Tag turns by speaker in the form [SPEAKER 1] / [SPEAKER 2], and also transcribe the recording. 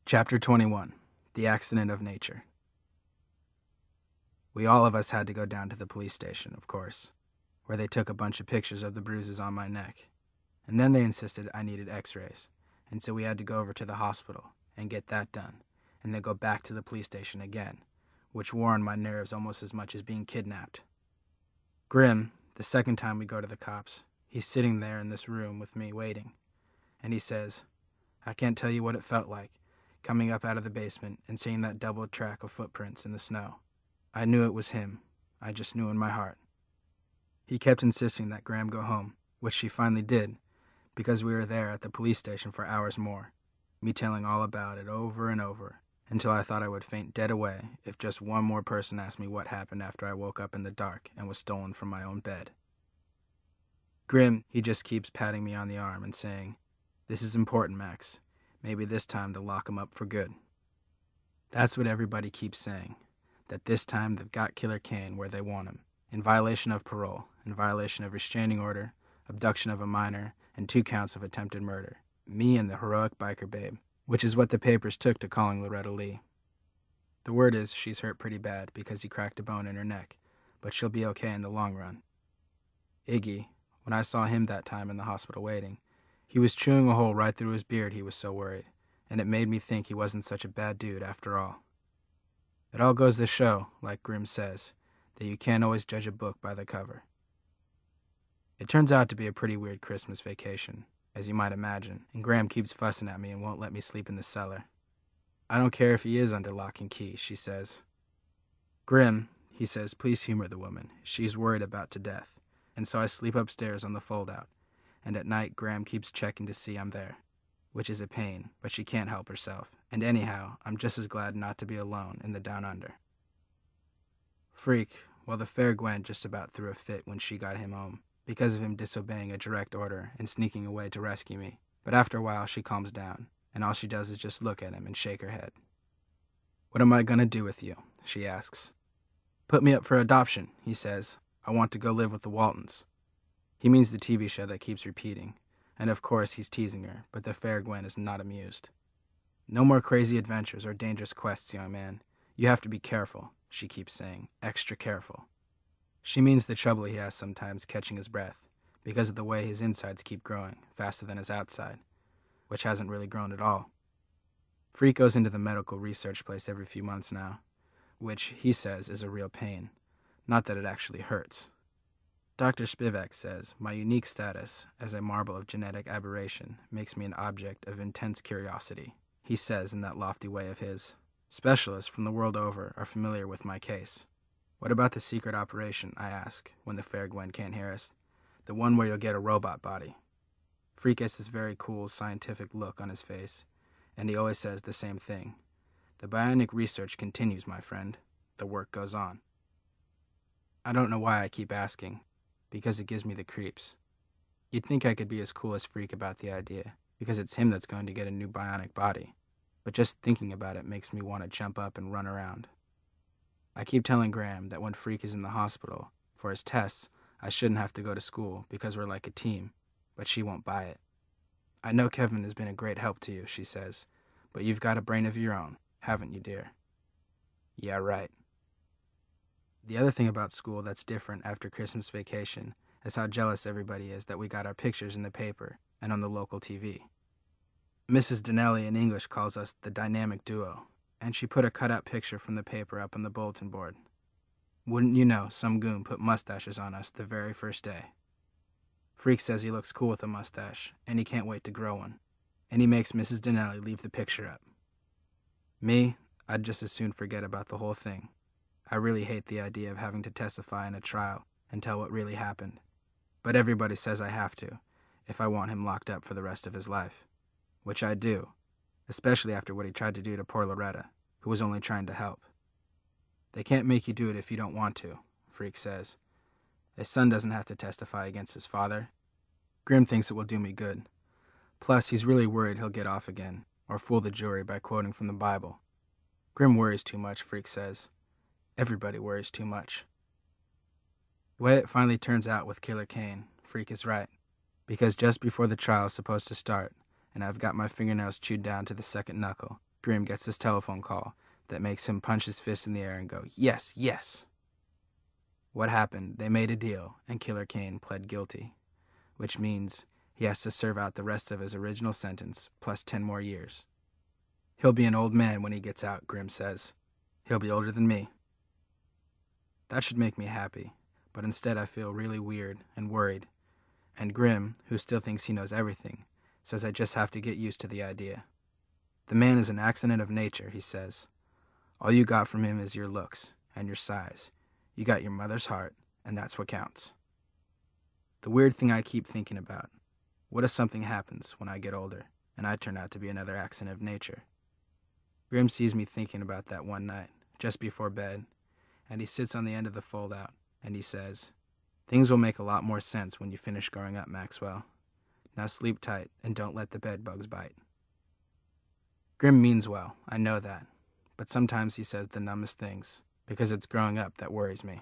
[SPEAKER 1] Chapter 21. The Accident of Nature. We all of us had to go down to the police station, of course, where they took a bunch of pictures of the bruises on my neck. And then they insisted I needed x-rays, and so we had to go over to the hospital and get that done, and then go back to the police station again, which wore on my nerves almost as much as being kidnapped. Grim, the second time we go to the cops, he's sitting there in this room with me waiting, and he says, "I can't tell you what it felt like, coming up out of the basement and seeing that double track of footprints in the snow. I knew it was him. I just knew in my heart." He kept insisting that Graham go home, which she finally did, because we were there at the police station for hours more, me telling all about it over and over, until I thought I would faint dead away if just one more person asked me what happened after I woke up in the dark and was stolen from my own bed. Grim, he just keeps patting me on the arm and saying, "This is important, Max. Maybe this time they'll lock him up for good." That's what everybody keeps saying, that this time they've got Killer Kane where they want him, in violation of parole, in violation of restraining order, abduction of a minor, and 2 counts of attempted murder. Me and the heroic biker babe, which is what the papers took to calling Loretta Lee. The word is she's hurt pretty bad because he cracked a bone in her neck, but she'll be okay in the long run. Iggy, when I saw him that time in the hospital waiting, he was chewing a hole right through his beard, he was so worried, and it made me think he wasn't such a bad dude after all. It all goes to show, like Grimm says, that you can't always judge a book by the cover. It turns out to be a pretty weird Christmas vacation, as you might imagine, and Graham keeps fussing at me and won't let me sleep in the cellar. I don't care if he is under lock and key, she says. Grimm, he says, please humor the woman. She's worried about to death, and so I sleep upstairs on the fold-out, and at night Graham keeps checking to see I'm there, which is a pain, but she can't help herself, and anyhow, I'm just as glad not to be alone in the down under. Freak, well, the fair Gwen just about threw a fit when she got him home, because of him disobeying a direct order and sneaking away to rescue me. But after a while, she calms down, and all she does is just look at him and shake her head. "What am I gonna do with you?" she asks. "Put me up for adoption," he says. "I want to go live with the Waltons." He means the TV show that keeps repeating, and of course he's teasing her, but the fair Gwen is not amused. "No more crazy adventures or dangerous quests, young man. You have to be careful," she keeps saying, "extra careful." She means the trouble he has sometimes catching his breath, because of the way his insides keep growing, faster than his outside, which hasn't really grown at all. Freak goes into the medical research place every few months now, which, he says, is a real pain. Not that it actually hurts. Dr. Spivak says my unique status as a marble of genetic aberration makes me an object of intense curiosity. He says in that lofty way of his. Specialists from the world over are familiar with my case. "What about the secret operation?" I ask, when the fair Gwen can't hear us. "The one where you'll get a robot body." Freak gets this very cool scientific look on his face, and he always says the same thing. "The bionic research continues, my friend. The work goes on." I don't know why I keep asking, because it gives me the creeps. You'd think I could be as cool as Freak about the idea, because it's him that's going to get a new bionic body, but just thinking about it makes me want to jump up and run around. I keep telling Graham that when Freak is in the hospital for his tests, I shouldn't have to go to school because we're like a team, but she won't buy it. "I know Kevin has been a great help to you," she says, "but you've got a brain of your own, haven't you, dear?" Yeah, right. The other thing about school that's different after Christmas vacation is how jealous everybody is that we got our pictures in the paper and on the local TV. Mrs. Donnelly in English calls us the dynamic duo, and she put a cut-out picture from the paper up on the bulletin board. Wouldn't you know, some goon put mustaches on us the very first day. Freak says he looks cool with a mustache, and he can't wait to grow one, and he makes Mrs. Donnelly leave the picture up. Me, I'd just as soon forget about the whole thing. I really hate the idea of having to testify in a trial and tell what really happened, but everybody says I have to if I want him locked up for the rest of his life, which I do, especially after what he tried to do to poor Loretta, who was only trying to help. "They can't make you do it if you don't want to," Freak says. "A son doesn't have to testify against his father." Grim thinks it will do me good. Plus, he's really worried he'll get off again, or fool the jury by quoting from the Bible. Grim worries too much, Freak says. Everybody worries too much. The way it finally turns out with Killer Kane, Freak is right, because just before the trial is supposed to start, and I've got my fingernails chewed down to the second knuckle, Grim gets this telephone call that makes him punch his fist in the air and go, "Yes, yes!" What happened? They made a deal, and Killer Kane pled guilty, which means he has to serve out the rest of his original sentence, plus 10 more years. He'll be an old man when he gets out, Grim says. He'll be older than me. That should make me happy, but instead I feel really weird and worried, and Grim, who still thinks he knows everything, says I just have to get used to the idea. The man is an accident of nature, he says. All you got from him is your looks and your size. You got your mother's heart, and that's what counts. The weird thing I keep thinking about, what if something happens when I get older, and I turn out to be another accident of nature? Grim sees me thinking about that one night, just before bed, and he sits on the end of the fold-out, and he says, "Things will make a lot more sense when you finish growing up, Maxwell. Now sleep tight, and don't let the bed bugs bite." Grim means well, I know that, but sometimes he says the numbest things, because it's growing up that worries me.